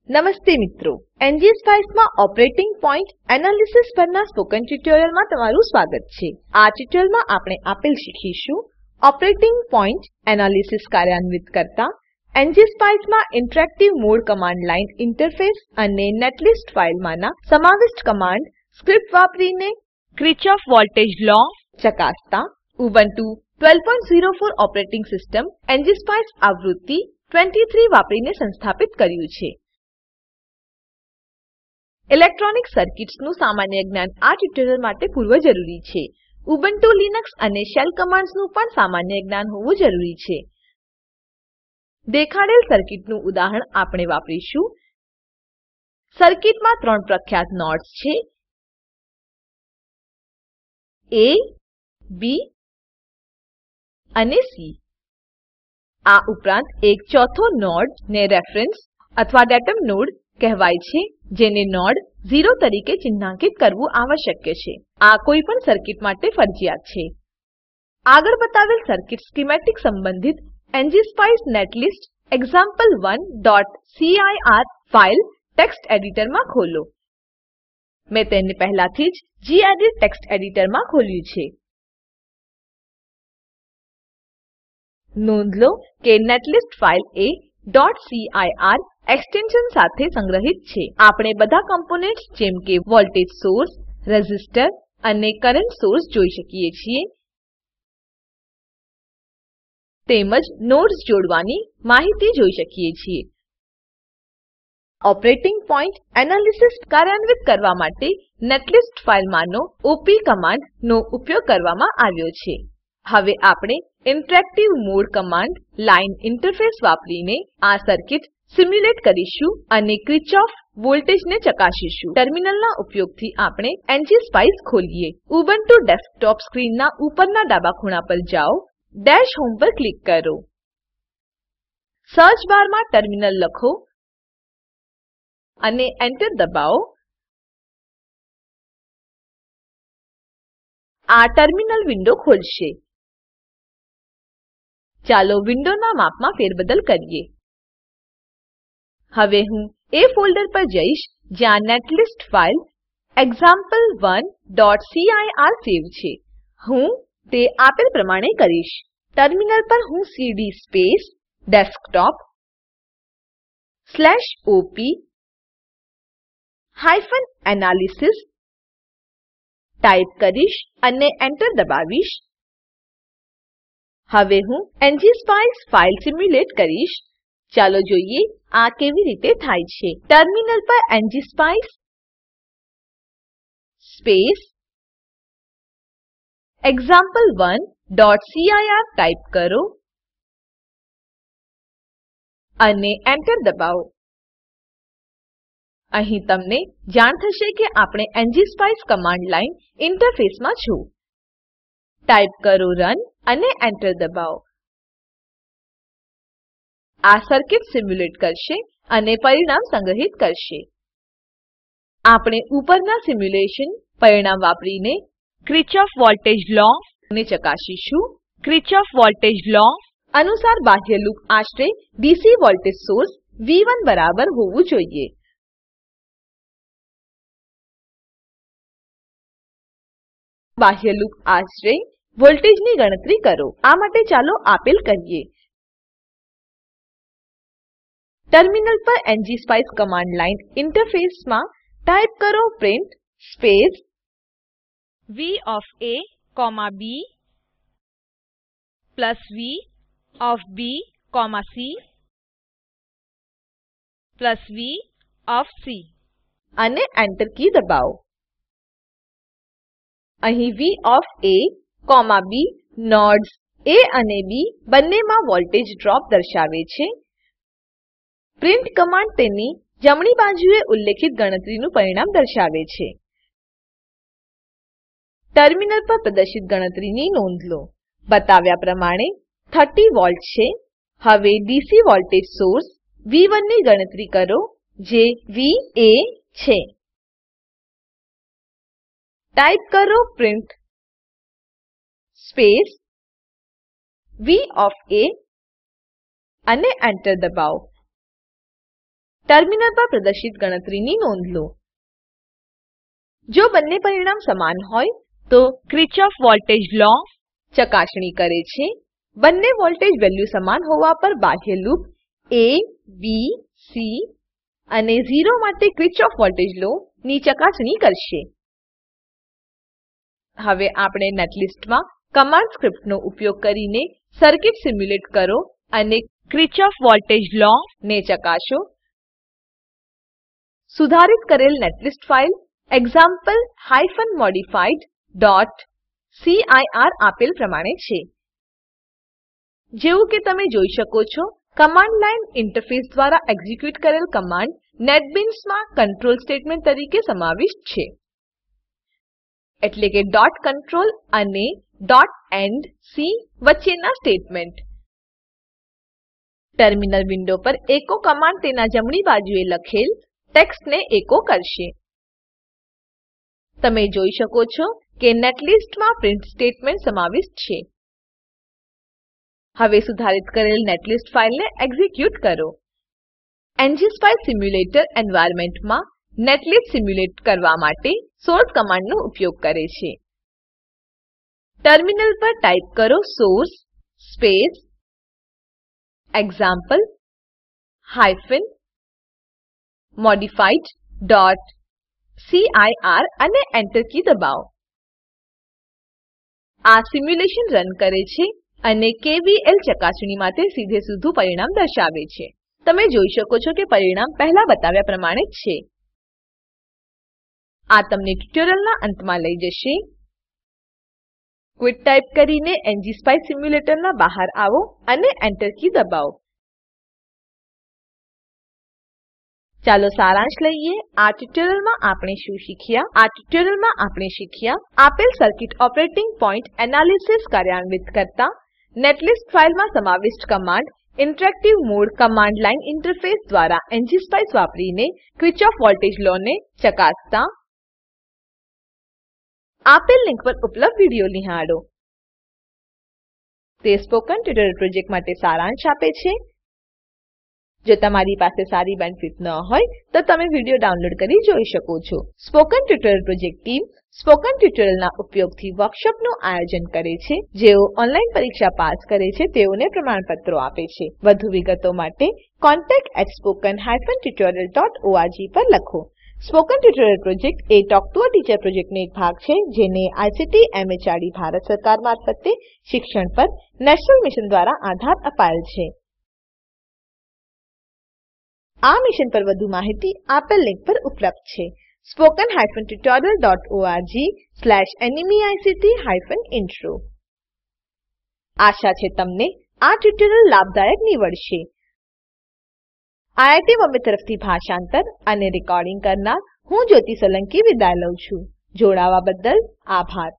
નમસ્તે મિત્રો, એનજીસ્પાઇસ માં ઓપરેટિંગ પોઇન્ટ એનાલિસિસ પરના સ્પોકન ટ્યુટોરીયલમાં તમારું સ્વાગત છે. આ ટ્યુટોરીયલમાં આપણે આપેલ શીખીશું: ઓપરેટિંગ પોઇન્ટ એનાલિસિસ કાર્યાન્વિત કરતા એનજીસ્પાઇસ માં interactive mode command line interface અને નેટલિસ્ટ ફાઇલમાંના સમાવિષ્ટ કમાન્ડ સ્ક્રિપ્ટ વાપરીને કિર્ચોફ વોલ્ટેજ લો ચકાસતા ઉબુન્ટુ 1204 ઓપરેટિંગ સિસ્ટમ એનજીસ્પાઇસ આવૃત્તિ 23 વાપરીને સંસ્થાપિત કર્યું છે. ઇલેક્ટ્રોનિક સર્કિટ્સનું સામાન્ય જ્ઞાન આ ટ્યુટોરીયલ માટે પૂર્વજરૂરી છે. ઉબુન્ટુ લિનક્સ અને શેલ કમાન્ડ્સનું પણ સામાન્ય જ્ઞાન હોવું જરૂરી છે. દેખાડેલ સર્કિટનું ઉદાહરણ આપણે વાપરીશું. સર્કિટમાં ત્રણ પ્રખ્યાત નોડ્સ છે: A, B અને C. આ ઉપરાંત એક ચોથો નોડ ને રેફરન્સ અથવા ડેટમ નોડ કહેવાય છે, જેને નોડ 0 તરીકે ચિન્હાંકિત કરવું આવશ્યક છે. આ કોઈપણ સર્કિટ માટે ફરજિયાત છે. આગળ બતાવેલ સર્કિટ સ્કીમેટિક સંબંધિત ngspice netlist example1.cir file text એડિટરમાં ખોલો. મેં તેને પહેલાથી જ ગેડિટ ટેક્સ્ટ એડિટરમાં ખોલ્યું છે. નોંધ લો કે નેટલિસ્ટ ફાઇલ એ .cir એક્સટેન્શન સાથે સંગ્રહિત છે. આપણે બધા કમ્પોનેન્ટ્સ જેમ કે વોલ્ટેજ સોર્સ, રેઝિસ્ટર અને કરંટ સોર્સ જોઈ શકીએ છીએ. તેમજ નોડ્સ જોડવાની માહિતી જોઈ શકીએ છીએ. ઓપરેટિંગ પોઇન્ટ એનાલિસિસ કાર્યાન્વિત કરવા માટે નેટલિસ્ટ ફાઇલમાંનો op કમાન્ડ નો ઉપયોગ કરવામાં આવ્યો છે. હવે આપણે interactive mode command line interface વાપરીને આ સર્કિટ સિમ્યુલેટ કરીશું અને કિર્ચોફ વોલ્ટેજને ચકાસીશું. ટર્મિનલના ઉપયોગથી આપણે એનજીસ્પાઇસ ખોલીએ. ઉબુન્ટુ ડેસ્કટોપ સ્ક્રીનના ઉપરના ડાબા ખૂણા પર જાઓ. ડેશ હોમ પર ક્લિક કરો. સર્ચ બારમાં ટર્મિનલ લખો અને એન્ટર દબાવો. આ ટર્મિનલ વિન્ડો ખોલશે. ચાલો વિન્ડોના માપમાં ફેરબદલ કરીએ. હવે હું એ ફોલ્ડર પર જઈશ જ્યાં નેટલિસ્ટ ફાઇલ example1.cir સેવ છે. હું તે આપેલ પ્રમાણે કરીશ. ટર્મિનલ પર હું સીડી સ્પેસ desktop/op-analysis ટાઈપ કરીશ અને એન્ટર દબાવીશ. હવે હું એનજીસ્પાઇસ ફાઇલ સિમ્યુલેટ કરીશ. ચાલો જોઈએ આ કેવી રીતે થાય છે. ટર્મિનલ પર એનજીસ્પાઇસ સ્પેસ example1.cir ટાઈપ કરો અને એન્ટર દબાવો. અહીં તમને જાણ થશે કે આપણે એનજીસ્પાઇસ કમાન્ડ લાઇન ઇન્ટરફેસમાં છું. ટાઈપ કરો રન અને એન્ટર દબાવો. આ સર્કિટ સિમ્યુલેટ કરશે અને પરિણામ સંગ્રહિત કરશે. આપણે ઉપરના સિમ્યુલેશન પરિણામ વાપરીને કિર્ચોફ વોલ્ટેજ લો ને ચકાસીશું. કિર્ચોફ વોલ્ટેજ લો અનુસાર બાહ્ય લૂપ આશરે ડીસી વોલ્ટેજ સોર્સ V1 બરાબર હોવું જોઈએ. બાહ્ય લૂપ આશરે વોલ્ટેજની ગણતરી કરો. આ માટે ચાલો આપેલ કરીએ. ટર્મિનલ પર એનજીસ્પાઇસ કમાન્ડ લાઇન ઇન્ટરફેસમાં ટાઈપ કરો print space v of a, b plus v of b, c plus v of c અને એન્ટર કી દબાવો. અહીં v of a, b nodes a અને b બંનેમાં વોલ્ટેજ ડ્રોપ દર્શાવે છે. Print command તેની જમણી બાજુએ ઉલ્લેખિત ગણતરીનું પરિણામ દર્શાવે છે. ટર્મિનલ પર પ્રદર્શિત ગણતરીની નોંધ લો. બતાવ્યા પ્રમાણે 30 વોલ્ટ છે. હવે ડીસી વોલ્ટેજ સોર્સ V1 ની ગણતરી કરો, જે VA છે. ટાઈપ કરો print space v of a અને એન્ટર દબાવો. ટર્મિનલ પર પ્રદર્શિત ગણતરીની નોંધ લો. જો બંને પરિણામ સમાન હોય તો કિર્ચોફ વોલ્ટેજ લો ચકાસણી કરે છે. બંને વોલ્ટેજ વેલ્યુ સમાન હોવા પર બાહ્ય લૂપ A, B, C અને 0 માટે કિર્ચોફ વોલ્ટેજ લો ની ચકાસણી કરશે. હવે આપણે નેટલિસ્ટમાં કમાન્ડ સ્ક્રિપ્ટનો ઉપયોગ કરીને સર્કિટ સિમ્યુલેટ કરો અને કિર્ચોફ વોલ્ટેજ લો ને ચકાસો. સુધારિત કરેલ નેટલિસ્ટ ફાઇલ example-modified.cir આપેલ પ્રમાણે છે. જેવું કે તમે જોઈ શકો છો, કમાન્ડ લાઇન ઇન્ટરફેસ દ્વારા એક્ઝિક્યુટ કરેલ કમાન્ડ નેટબીન્સ માં કંટ્રોલ સ્ટેટમેન્ટ તરીકે સમાવિષ્ટ છે. એટલે કે .control અને .end C વચ્ચેના સ્ટેટમેન્ટ. ટર્મિનલ વિન્ડો પર એકો કમાન્ડ તેના જમણી બાજુએ લખેલ ટેક્સ્ટને એકો કરશે. તમે જોઈ શકો છો કે નેટલિસ્ટમાં પ્રિન્ટ સ્ટેટમેન્ટ સમાવિષ્ટ છે. હવે સુધારિત કરેલ નેટલિસ્ટ ફાઇલને એક્ઝિક્યુટ કરો. ngSpice સિમ્યુલેટર એન્વાયર્નમેન્ટમાં નેટલિસ્ટ સિમ્યુલેટ કરવા માટે સોર્સ કમાન્ડનો ઉપયોગ કરે છે. ટર્મિનલ પર ટાઇપ કરો સોર્સ સ્પેસ example-modified.cir અને Enter કી દબાવો. આ સિમ્યુલેશન રન કરે છે અને KVL ચકાસણી માટે સીધેસીધું પરિણામ દર્શાવે છે. તમે જોઈ શકો છો કે પરિણામ પહેલા બતાવ્યા પ્રમાણે જ છે. આ તમને ટ્યુટોરીયલના અંતમાં લઈ જશે. ક્વિટ ટાઈપ કરીને ngSpice સિમ્યુલેટરના બહાર આવો અને Enter કી દબાવો. ચાલો સારાંશ લઈએ. આ ટ્યુટોરીયલમાં આપણે શું શીખ્યા? આ ટ્યુટોરીયલમાં આપણે શીખ્યા આપેલ સર્કિટ ઓપરેટિંગ પોઇન્ટ એનાલિસિસ કાર્યાન્વિત કરતા નેટલિસ્ટ ફાઇલમાં સમાવિષ્ટ command interactive mode command line interface દ્વારા ngSpice વાપરીને કિર્ચોફ વોલ્ટેજ લો ને ચકાસતા. આપેલ લિંક પર ઉપલબ્ધ વિડીયો નિહાળો. તે સ્પોકન ટ્યુટોરીયલ પ્રોજેક્ટ માટે સારાંશ આપે છે. જો તમારી પાસે સારી બેન્ડવિડ્થ ન હોય તો તમે વિડીયો ડાઉનલોડ કરી જોઈ શકો છો. Spoken tutorial project team spoken ટ્યુટોરીયલના ઉપયોગથી વર્કશોપનું આયોજન કરે છે. જેઓ ઓનલાઈન પરીક્ષા પાસ કરે છે તેઓને પ્રમાણપત્રો આપે છે. વધુ વિગતો માટે contact@spoken-tutorial.org પર લખો. Spoken tutorial project A talk to a teacher પ્રોજેક્ટનો એક ભાગ છે જેને આઇસીટી એમએચઆરડી ભારત સરકાર મારફતે શિક્ષણ પર નેશનલ મિશન દ્વારા આધાર અપાયેલ છે. આ મિશન પર વધુ માહિતી આપેલ લિંક પર ઉપલબ્ધ છે. spoken-tutorial.org/nmeict-intro. આશા છે તમને આ ટ્યુટોરીયલ લાભદાયક નીવડશે. IIT બોમ્બે તરફથી ભાષાંતર અને રેકોર્ડિંગ કરનાર હું જ્યોતિ સોલંકી વિદાય લઉં છું. જોડાવા બદ્દલ આભાર.